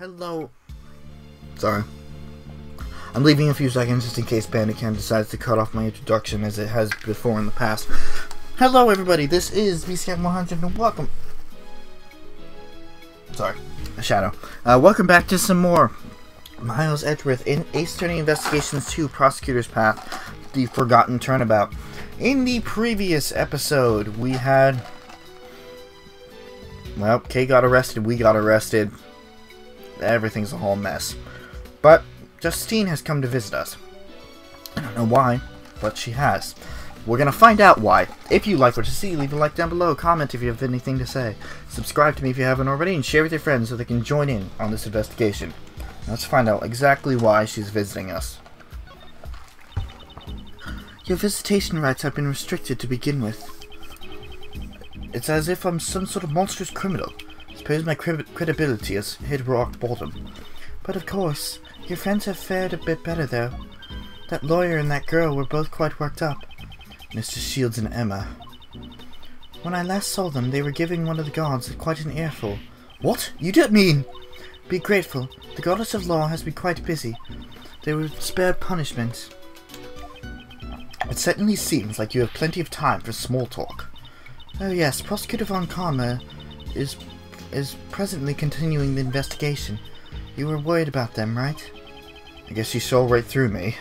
Hello. Sorry. I'm leaving a few seconds just in case Bandicam decides to cut off my introduction as it has before in the past. Hello everybody, this is VCM100 and welcome. Sorry, a shadow. Welcome back to some more Miles Edgeworth in Ace Attorney Investigations 2 Prosecutor's Path, the Forgotten Turnabout. In the previous episode, we had... well, Kay got arrested, we got arrested. Everything's a whole mess. But Justine has come to visit us. I don't know why, but she has. We're gonna find out why. If you like what you see, leave a like down below, comment if you have anything to say, subscribe to me if you haven't already, and share with your friends so they can join in on this investigation. Let's find out exactly why she's visiting us. Your visitation rights have been restricted to begin with. It's as if I'm some sort of monstrous criminal. I suppose my credibility has hit rock bottom. But of course, your friends have fared a bit better though. That lawyer and that girl were both quite worked up. Mr. Shields and Emma. When I last saw them, they were giving one of the guards quite an earful. What? You don't mean... Be grateful. The goddess of law has been quite busy. They were spared punishment. It certainly seems like you have plenty of time for small talk. Oh yes, Prosecutor von Karma is presently continuing the investigation. You were worried about them, right? I guess you saw right through me.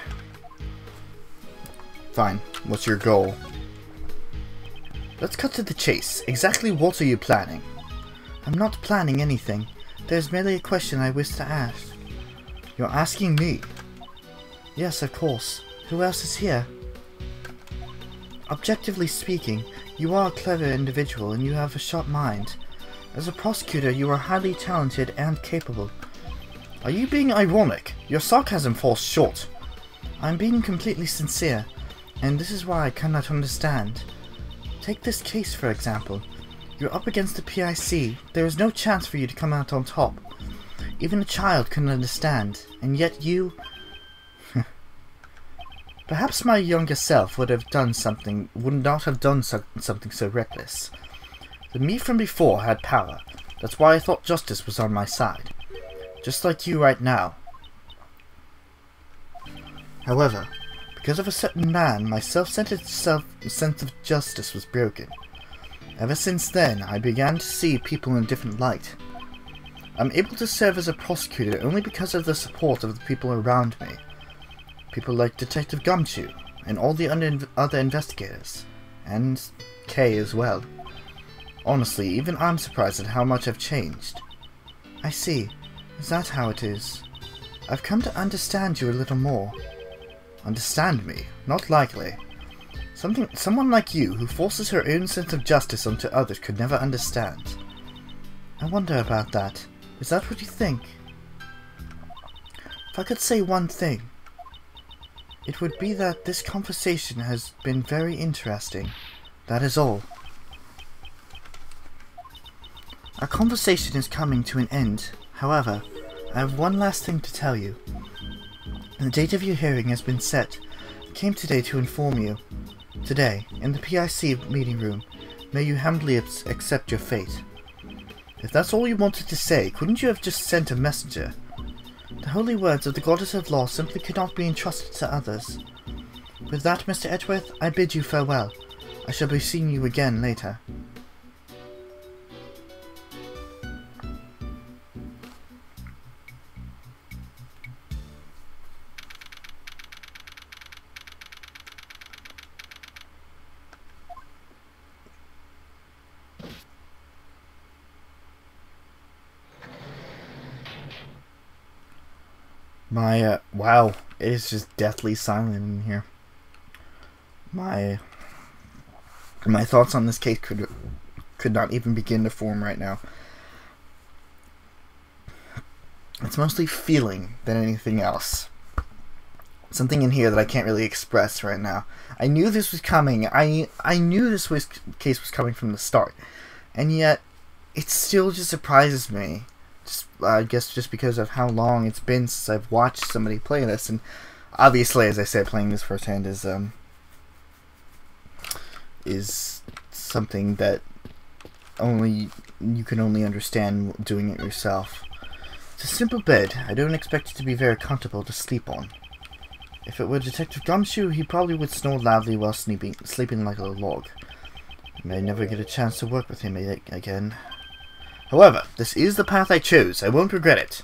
Fine. What's your goal? Let's cut to the chase. Exactly what are you planning? I'm not planning anything. There's merely a question I wish to ask. You're asking me? Yes, of course. Who else is here? Objectively speaking, you are a clever individual and you have a sharp mind. As a prosecutor, you are highly talented and capable. Are you being ironic? Your sarcasm falls short. I'm being completely sincere, and this is why I cannot understand. Take this case for example. You're up against the PIC. There is no chance for you to come out on top. Even a child couldn't understand, and yet you... Perhaps my younger self would not have done something so reckless. The me from before had power. That's why I thought justice was on my side. Just like you right now. However, because of a certain man, my self-centered sense of justice was broken. Ever since then, I began to see people in a different light. I'm able to serve as a prosecutor only because of the support of the people around me. People like Detective Gumshoe, and all the other investigators. And Kay as well. Honestly, even I'm surprised at how much I've changed. I see. Is that how it is? I've come to understand you a little more. Understand me? Not likely. Someone like you, who forces her own sense of justice onto others, could never understand. I wonder about that. Is that what you think? If I could say one thing, it would be that this conversation has been very interesting. That is all. Our conversation is coming to an end. However, I have one last thing to tell you. The date of your hearing has been set. I came today to inform you. Today, in the PIC meeting room, may you humbly accept your fate. If that's all you wanted to say, couldn't you have just sent a messenger? The holy words of the goddess of law simply could not be entrusted to others. With that, Mr. Edgeworth, I bid you farewell. I shall be seeing you again later. Wow, it is just deathly silent in here. My thoughts on this case could not even begin to form right now. It's mostly feeling than anything else. Something in here that I can't really express right now. I knew this was coming. I knew this case was coming from the start. And yet, it still just surprises me. I guess just because of how long it's been since I've watched somebody play this, and obviously, as I said, playing this firsthand is something that you can only understand doing it yourself. It's a simple bed. I don't expect it to be very comfortable to sleep on. If it were Detective Gumshoe, he probably would snore loudly while sleeping like a log. I may never get a chance to work with him again. However, this is the path I chose. I won't regret it.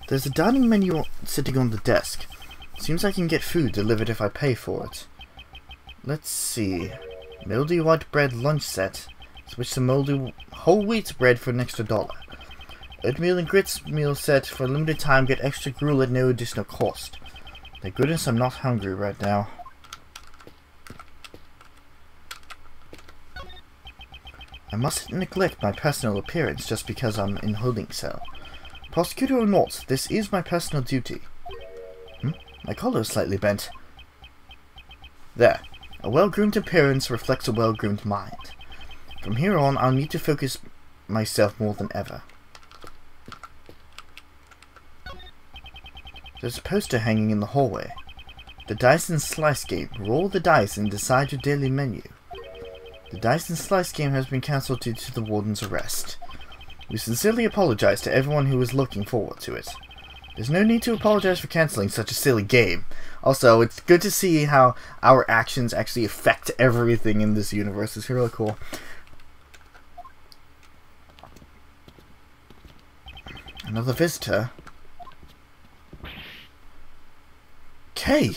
There's a dining menu sitting on the desk. Seems I can get food delivered if I pay for it. Let's see. Moldy white bread lunch set. Switch to moldy whole wheat bread for an extra $1. Oatmeal and grits meal set for a limited time. Get extra gruel at no additional cost. Thank goodness I'm not hungry right now. I mustn't neglect my personal appearance just because I'm in holding cell. Prosecutor or not, this is my personal duty. My collar is slightly bent. There. A well-groomed appearance reflects a well-groomed mind. From here on, I'll need to focus myself more than ever. There's a poster hanging in the hallway. The Dice and Slice game. Roll the dice and decide your daily menu. The Dice and Slice game has been cancelled due to the warden's arrest. We sincerely apologize to everyone who was looking forward to it. There's no need to apologize for cancelling such a silly game. Also, it's good to see how our actions actually affect everything in this universe. It's really cool. Another visitor. Kay!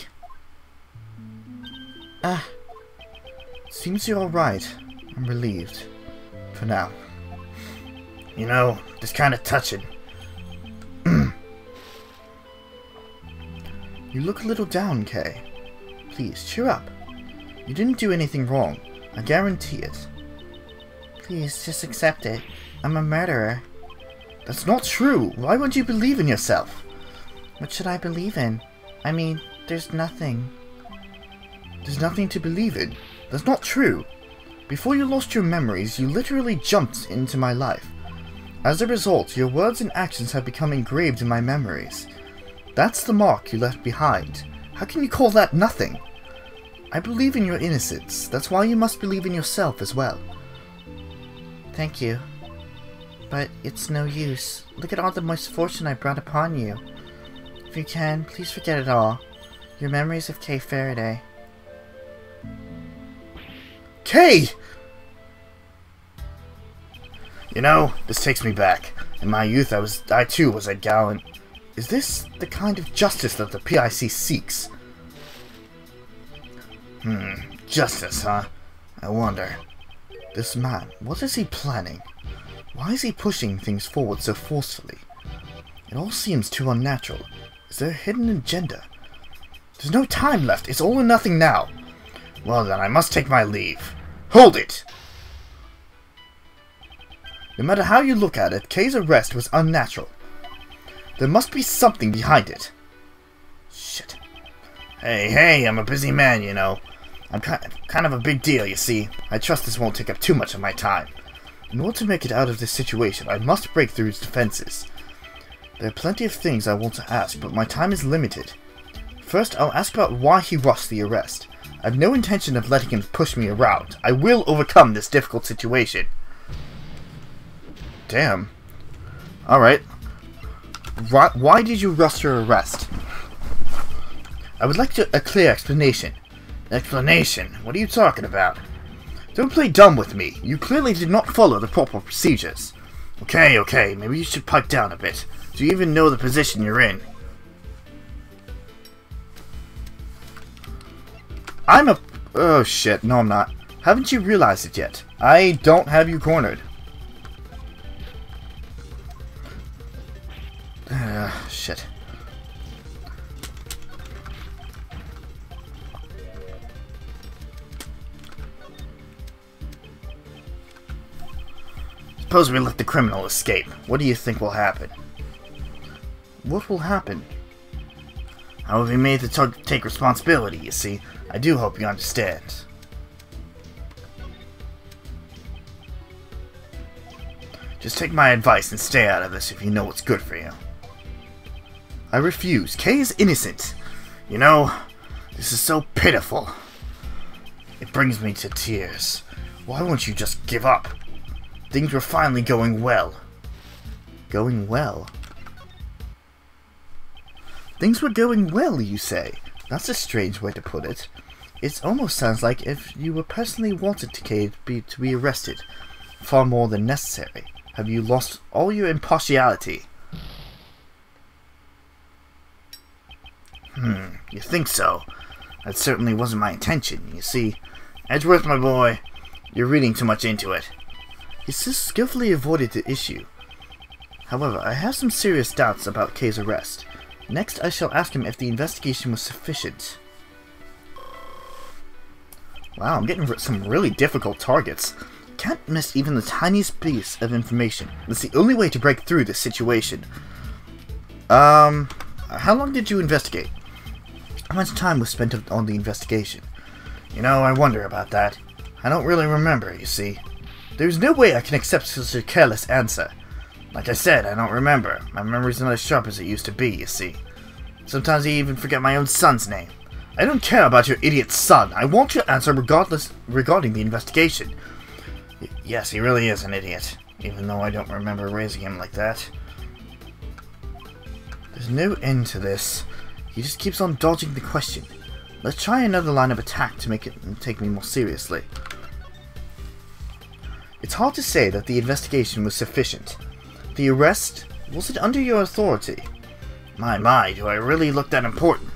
Seems you're alright. I'm relieved. For now. You know, it's kind of touching. You look a little down, Kay. Please, cheer up. You didn't do anything wrong. I guarantee it. Please, just accept it. I'm a murderer. That's not true. Why won't you believe in yourself? What should I believe in? I mean, there's nothing. There's nothing to believe in. That's not true. Before you lost your memories, you literally jumped into my life. As a result, your words and actions have become engraved in my memories. That's the mark you left behind. How can you call that nothing? I believe in your innocence. That's why you must believe in yourself as well. Thank you. But it's no use. Look at all the misfortune I brought upon you. If you can, please forget it all. Your memories of Kay Faraday. Kay! You know, this takes me back. In my youth, I too was a gallant. Is this the kind of justice that the PIC seeks? Justice, huh? I wonder. This man, what is he planning? Why is he pushing things forward so forcefully? It all seems too unnatural. Is there a hidden agenda? There's no time left. It's all or nothing now. Well then, I must take my leave. Hold it! No matter how you look at it, Kay's arrest was unnatural. There must be something behind it. Shit. Hey, I'm a busy man, you know. I'm kind of a big deal, you see. I trust this won't take up too much of my time. In order to make it out of this situation, I must break through his defenses. There are plenty of things I want to ask, but my time is limited. First, I'll ask about why he rushed the arrest. I have no intention of letting him push me around. I will overcome this difficult situation. Damn. Alright. Why did you rush your arrest? I would like a clear explanation. Explanation? What are you talking about? Don't play dumb with me. You clearly did not follow the proper procedures. Okay, maybe you should pipe down a bit. Do you even know the position you're in? Oh shit, no I'm not. Haven't you realized it yet? I don't have you cornered. Shit. Suppose we let the criminal escape. What do you think will happen? What will happen? I will be made to take responsibility, you see. I do hope you understand. Just take my advice and stay out of this if you know what's good for you. I refuse. Kay is innocent. You know, this is so pitiful. It brings me to tears. Why won't you just give up? Things were finally going well. Going well? Things were going well, you say? That's a strange way to put it. It almost sounds like if you were personally wanted to be arrested. Far more than necessary. Have you lost all your impartiality? You think so? That certainly wasn't my intention. You see, Edgeworth, my boy, you're reading too much into it. He skillfully avoided the issue. However, I have some serious doubts about Kay's arrest. Next, I shall ask him if the investigation was sufficient. Wow, I'm getting some really difficult targets. Can't miss even the tiniest piece of information. That's the only way to break through this situation. How long did you investigate? How much time was spent on the investigation? You know, I wonder about that. I don't really remember, you see. There's no way I can accept such a careless answer. Like I said, I don't remember. My memory's not as sharp as it used to be, you see. Sometimes I even forget my own son's name. I don't care about your idiot son. I want your answer regarding the investigation. Yes, he really is an idiot. Even though I don't remember raising him like that. There's no end to this. He just keeps on dodging the question. Let's try another line of attack to make it take me more seriously. It's hard to say that the investigation was sufficient. The arrest, was it under your authority? My, do I really look that important?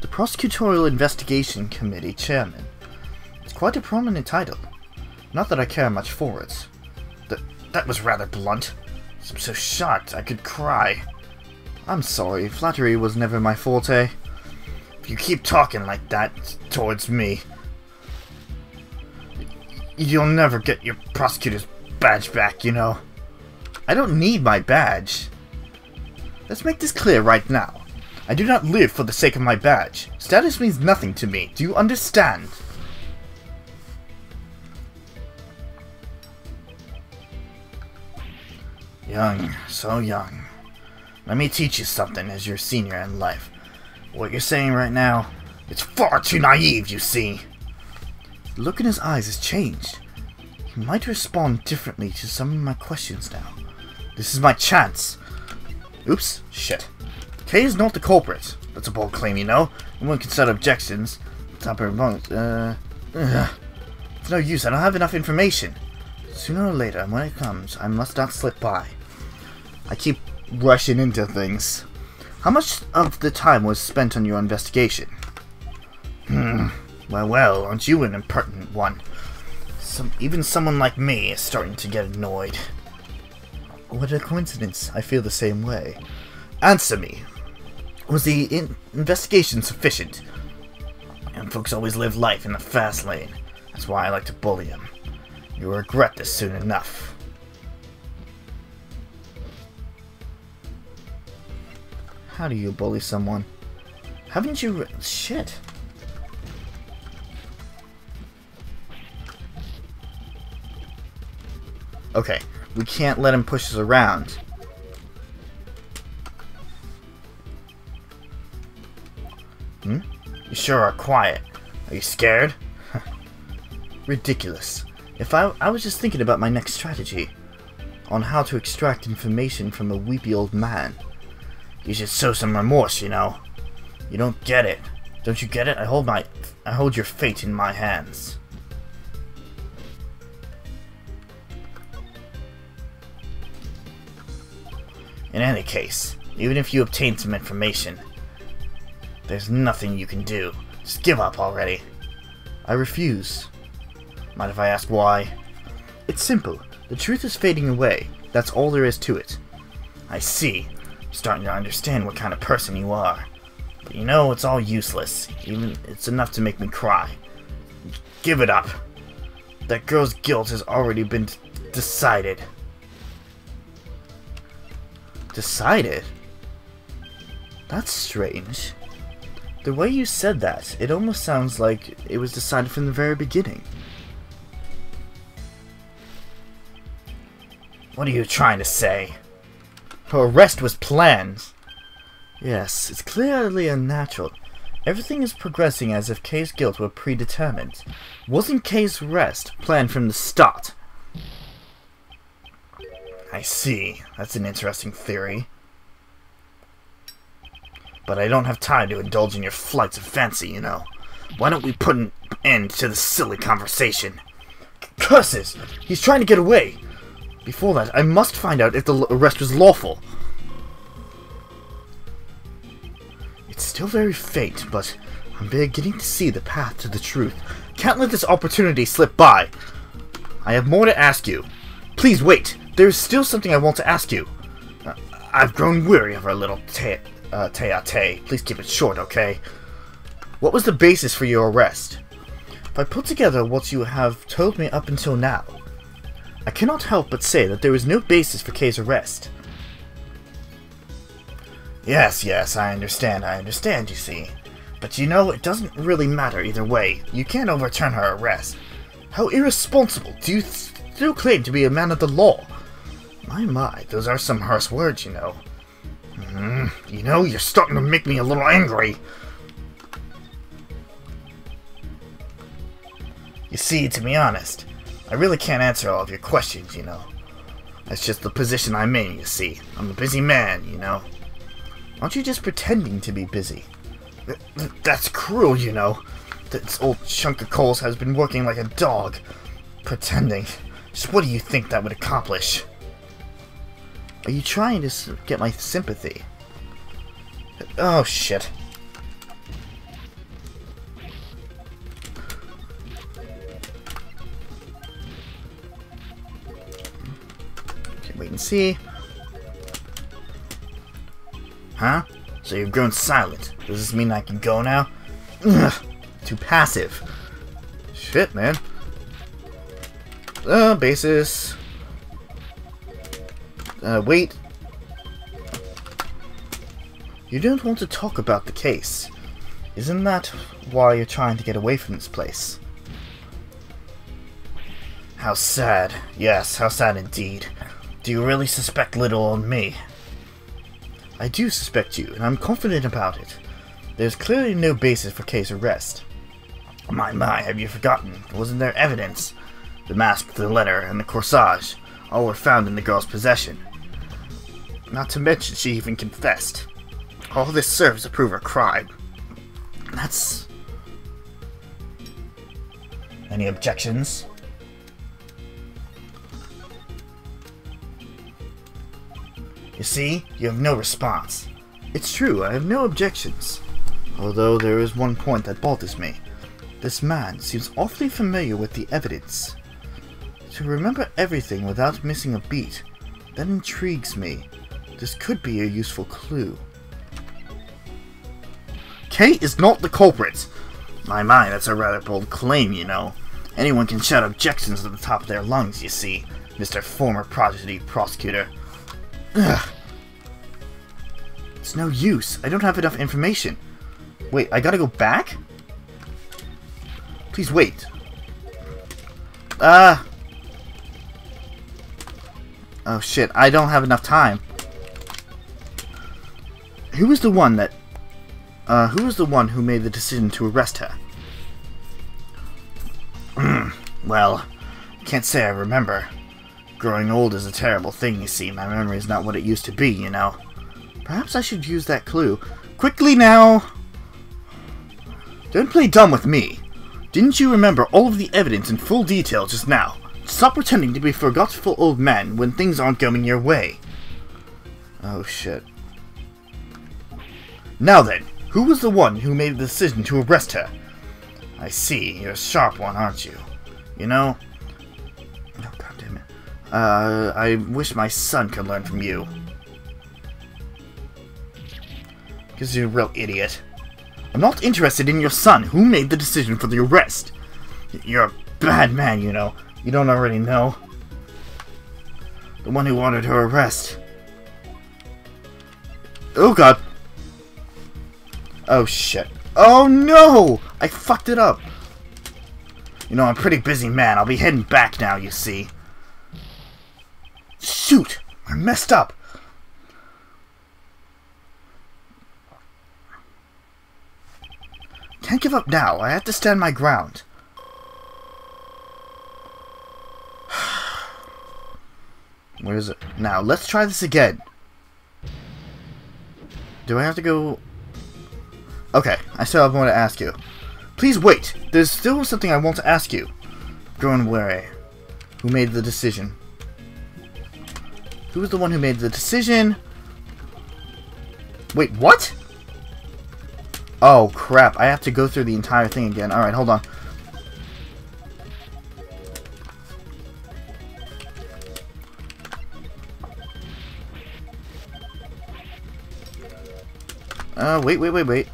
The Prosecutorial Investigation Committee Chairman. It's quite a prominent title. Not that I care much for it. That was rather blunt. I'm so shocked I could cry. I'm sorry, flattery was never my forte. If you keep talking like that towards me, you'll never get your prosecutor's badge back, you know. I don't need my badge. Let's make this clear right now. I do not live for the sake of my badge. Status means nothing to me. Do you understand? Young, so young. Let me teach you something as your senior in life. What you're saying right now, it's far too naive, you see. The look in his eyes has changed. He might respond differently to some of my questions now. This is my chance. Oops, shit. Kay is not the culprit. That's a bold claim, you know. One can set objections. It's no use, I don't have enough information. Sooner or later, when it comes, I must not slip by. I keep rushing into things. How much of the time was spent on your investigation? Well, aren't you an impertinent one? Even someone like me is starting to get annoyed. What a coincidence. I feel the same way. Answer me. Was the investigation sufficient? And folks always live life in the fast lane. That's why I like to bully them. You'll regret this soon enough. How do you bully someone? Haven't you... Shit. Okay, we can't let him push us around. You sure are quiet. Are you scared? Ridiculous. I was just thinking about my next strategy. On how to extract information from a weepy old man. You should show some remorse, you know. You don't get it. Don't you get it? I hold your fate in my hands. In any case, even if you obtain some information, there's nothing you can do. Just give up already. I refuse. Mind if I ask why? It's simple. The truth is fading away. That's all there is to it. I see. I'm starting to understand what kind of person you are. But you know, it's all useless. Even it's enough to make me cry. Give it up. That girl's guilt has already been decided. Decided? That's strange. The way you said that, it almost sounds like it was decided from the very beginning. What are you trying to say? Her arrest was planned. Yes, it's clearly unnatural. Everything is progressing as if Kay's guilt were predetermined. Wasn't Kay's arrest planned from the start? I see. That's an interesting theory. But I don't have time to indulge in your flights of fancy, you know. Why don't we put an end to this silly conversation? Curses! He's trying to get away! Before that, I must find out if the arrest was lawful. It's still very faint, but I'm beginning to see the path to the truth. Can't let this opportunity slip by. I have more to ask you. Please wait. There is still something I want to ask you. I've grown weary of our little tete-a-tete. Please keep it short, okay? What was the basis for your arrest? If I put together what you have told me up until now, I cannot help but say that there is no basis for Kay's arrest. Yes, I understand, you see. But you know, it doesn't really matter either way. You can't overturn her arrest. How irresponsible! Do you still claim to be a man of the law? My, those are some harsh words, you know. You know, you're starting to make me a little angry. You see, to be honest, I really can't answer all of your questions, you know. That's just the position I'm in, you see. I'm a busy man, you know. Aren't you just pretending to be busy? That's cruel, you know. This old chunk of coals has been working like a dog. Pretending. Just what do you think that would accomplish? Are you trying to get my sympathy? Oh, shit. Okay, wait and see. Huh? So you've grown silent. Does this mean I can go now? Ugh, too passive. Shit, man. Basis. Wait. You don't want to talk about the case. Isn't that why you're trying to get away from this place? How sad. Yes, how sad indeed. Do you really suspect little on me? I do suspect you, and I'm confident about it. There's clearly no basis for Kay's arrest. My, have you forgotten? Wasn't there evidence? The mask, the letter, and the corsage, all were found in the girl's possession. Not to mention she even confessed. All this serves to prove her crime. That's... Any objections? You see, you have no response. It's true, I have no objections. Although there is one point that bothers me. This man seems awfully familiar with the evidence. To remember everything without missing a beat, that intrigues me. This could be a useful clue. Kay is not the culprit! My, that's a rather bold claim, you know. Anyone can shout objections at the top of their lungs, you see, Mr. Former Prodigy Prosecutor. Ugh. It's no use. I don't have enough information. Wait, I gotta go back? Please wait. Oh shit, I don't have enough time. Who was the one who made the decision to arrest her? Well, I can't say I remember. Growing old is a terrible thing, you see. My memory is not what it used to be, you know. Perhaps I should use that clue. Quickly now! Don't play dumb with me. Didn't you remember all of the evidence in full detail just now? Stop pretending to be a forgetful old man when things aren't going your way. Oh shit. Now then, who was the one who made the decision to arrest her? I see, you're a sharp one, aren't you? You know... Oh, God damn it. I wish my son could learn from you. Because you're a real idiot. I'm not interested in your son. Who made the decision for the arrest? You're a bad man, you know. You don't already know. The one who ordered her arrest. Oh, God. Oh, shit. Oh, no! I fucked it up. You know, I'm a pretty busy man. I'll be heading back now, you see. Shoot! I messed up. Can't give up now. I have to stand my ground. Where is it? Now, let's try this again. Do I have to go... Okay, I still have more to ask you. Please wait! There's still something I want to ask you. Growing wary. Who made the decision? Who was the one who made the decision? Wait, what? Oh, crap. I have to go through the entire thing again. Alright, hold on. Wait.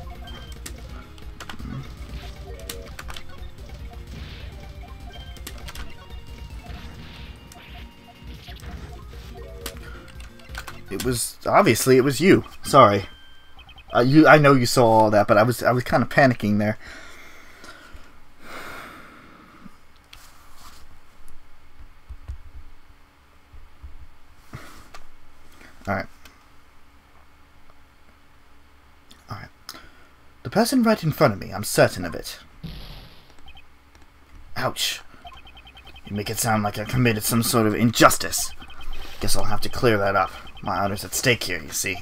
Obviously it was you. Sorry. I know you saw all that, but I was kind of panicking there. Alright. The person right in front of me, I'm certain of it. Ouch. You make it sound like I committed some sort of injustice. Guess I'll have to clear that up. My honor's at stake here, you see.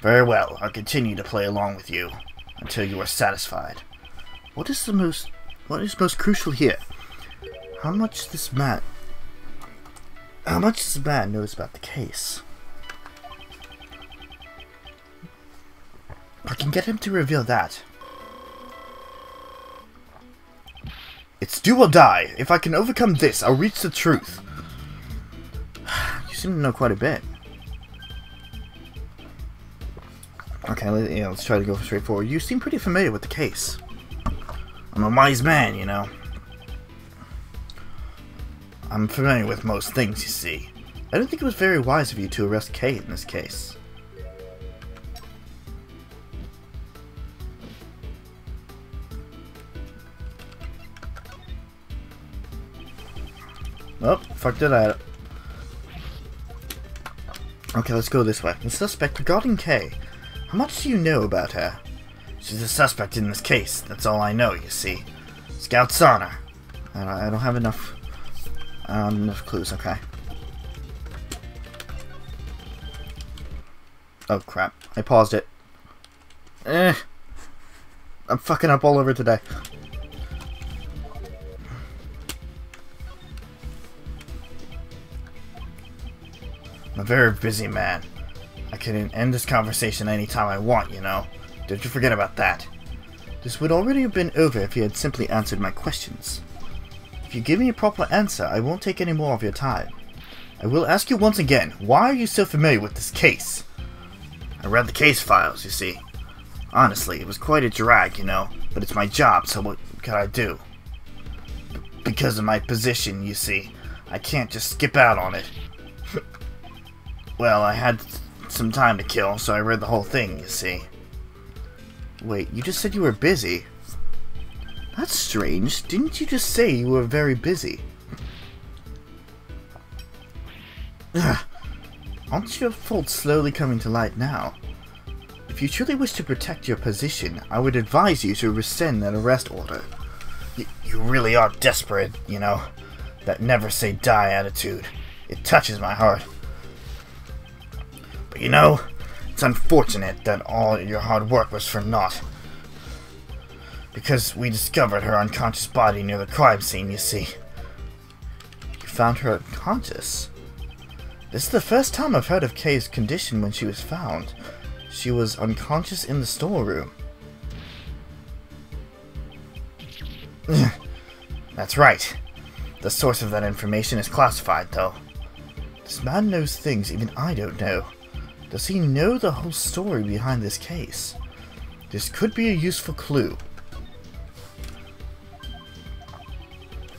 Very well, I'll continue to play along with you until you are satisfied. What is most crucial here? How much this man knows about the case? I can get him to reveal that. It's do or die. If I can overcome this, I'll reach the truth. You seem to know quite a bit. Okay, let's try to go straightforward. You seem pretty familiar with the case. I'm a wise man, you know. I'm familiar with most things, you see. I don't think it was very wise of you to arrest Kay in this case. Oh, fucked it out. Okay, let's go this way. The suspect regarding Kay. How much do you know about her? She's a suspect in this case. That's all I know, you see. Scout's honor. I don't have enough clues, okay. Oh, crap. I paused it. I'm fucking up all over today. I'm a very busy man. I can end this conversation anytime I want, you know. Don't you forget about that. This would already have been over if you had simply answered my questions. If you give me a proper answer, I won't take any more of your time. I will ask you once again, why are you so familiar with this case? I read the case files, you see. Honestly, it was quite a drag, you know, but it's my job, so what could I do? Because of my position, you see, I can't just skip out on it. Well, I had some time to kill, so I read the whole thing, you see. Wait, you just said you were busy. That's strange. Didn't you just say you were very busy? Aren't your faults slowly coming to light now? If you truly wish to protect your position, I would advise you to rescind that arrest order. You really are desperate, you know. That never say die attitude. It touches my heart. But you know, it's unfortunate that all your hard work was for naught. Because we discovered her unconscious body near the crime scene, you see. You found her unconscious? This is the first time I've heard of Kay's condition when she was found. She was unconscious in the storeroom. That's right. The source of that information is classified, though. This man knows things even I don't know. Does he know the whole story behind this case? This could be a useful clue.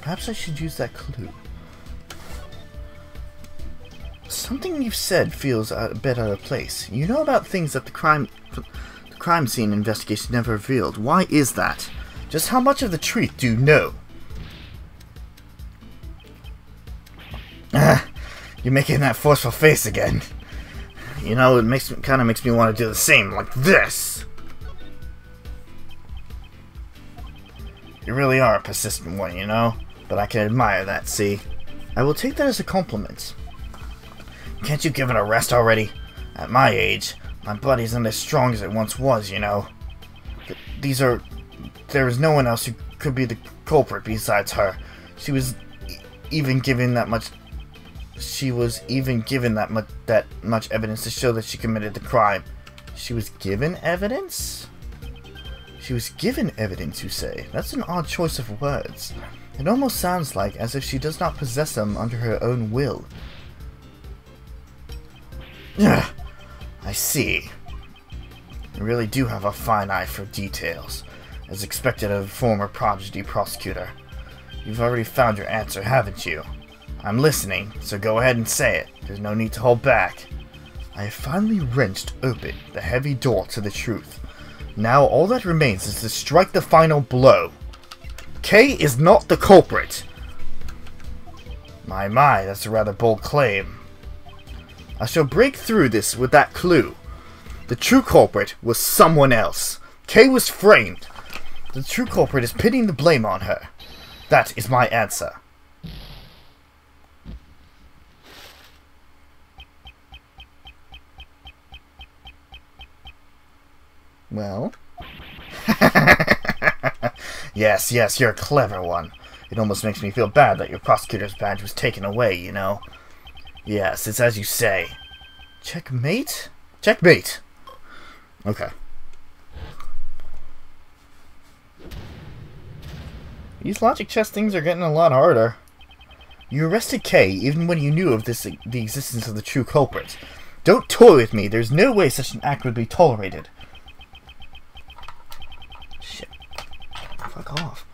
Perhaps I should use that clue. Something you've said feels a bit out of place. You know about things that the crime scene investigation never revealed. Why is that? Just how much of the truth do you know? You're making that forceful face again. You know, it kind of makes me want to do the same, like this. You really are a persistent one, you know? But I can admire that, see? I will take that as a compliment. Can't you give it a rest already? At my age, my body isn't as strong as it once was, you know. There is no one else who could be the culprit besides her. She was even given that much evidence to show that she committed the crime. She was given evidence? She was given evidence, you say? That's an odd choice of words. It almost sounds like as if she does not possess them under her own will. Ugh, I see. You really do have a fine eye for details, as expected of a former prodigy prosecutor. You've already found your answer, haven't you? I'm listening, so go ahead and say it. There's no need to hold back. I have finally wrenched open the heavy door to the truth. Now all that remains is to strike the final blow. Kay is not the culprit. My, that's a rather bold claim. I shall break through this with that clue. The true culprit was someone else. Kay was framed. The true culprit is pinning the blame on her. That is my answer. Well? Yes, you're a clever one. It almost makes me feel bad that your prosecutor's badge was taken away, you know. Yes, it's as you say. Checkmate? Checkmate! Okay. These logic chess things are getting a lot harder. You arrested Kay even when you knew of the existence of the true culprit. Don't toy with me. There's no way such an act would be tolerated. Shit. Fuck off.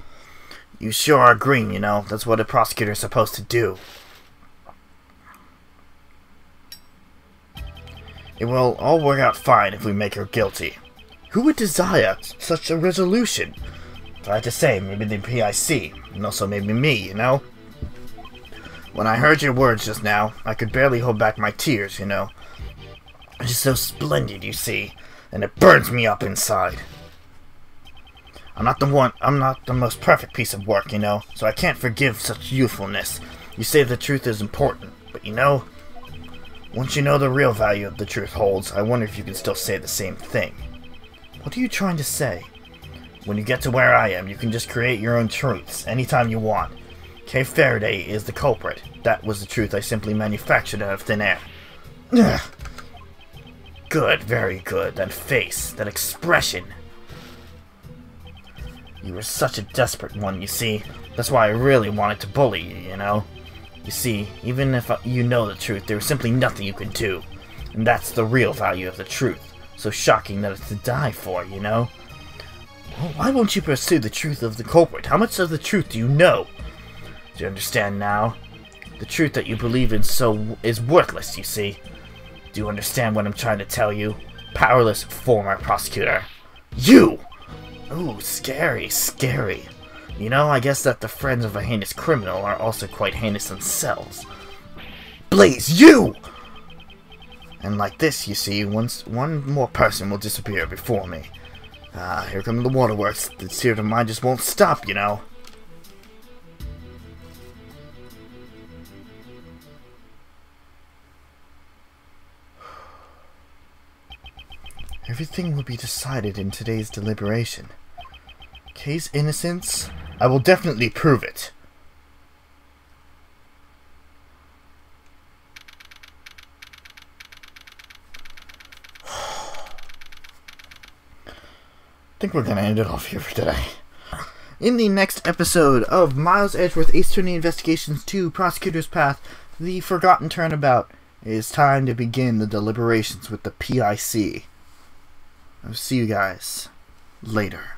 You sure are green, you know. That's what a prosecutor's supposed to do. It will all work out fine if we make her guilty. Who would desire such a resolution? If I had to say, maybe the PIC, and also maybe me, you know? When I heard your words just now, I could barely hold back my tears, you know? It's just so splendid, you see, and it burns me up inside. I'm not the most perfect piece of work, you know, so I can't forgive such youthfulness. You say the truth is important, but you know, once you know the real value the truth holds, I wonder if you can still say the same thing. What are you trying to say? When you get to where I am, you can just create your own truths, anytime you want. Kay Faraday is the culprit. That was the truth I simply manufactured out of thin air. Ugh. Good, very good. That face, that expression. You were such a desperate one, you see. That's why I really wanted to bully you, you know? You see, even if you know the truth, there is simply nothing you can do. And that's the real value of the truth. So shocking that it's to die for, you know? Well, why won't you pursue the truth of the culprit? How much of the truth do you know? Do you understand now? The truth that you believe in is worthless, you see. Do you understand what I'm trying to tell you? Powerless former prosecutor. You! Ooh, scary, scary. You know, I guess that the friends of a heinous criminal are also quite heinous themselves. Blaze, you! And like this, you see, one more person will disappear before me. Here come the waterworks. The spirit of mine just won't stop, you know. Everything will be decided in today's deliberation. Kay's innocence, I will definitely prove it. I think we're gonna end it off here for today. In the next episode of Miles Edgeworth Ace Attorney Investigations 2 Prosecutor's Path, The Forgotten Turnabout, it is time to begin the deliberations with the PIC. I'll see you guys later.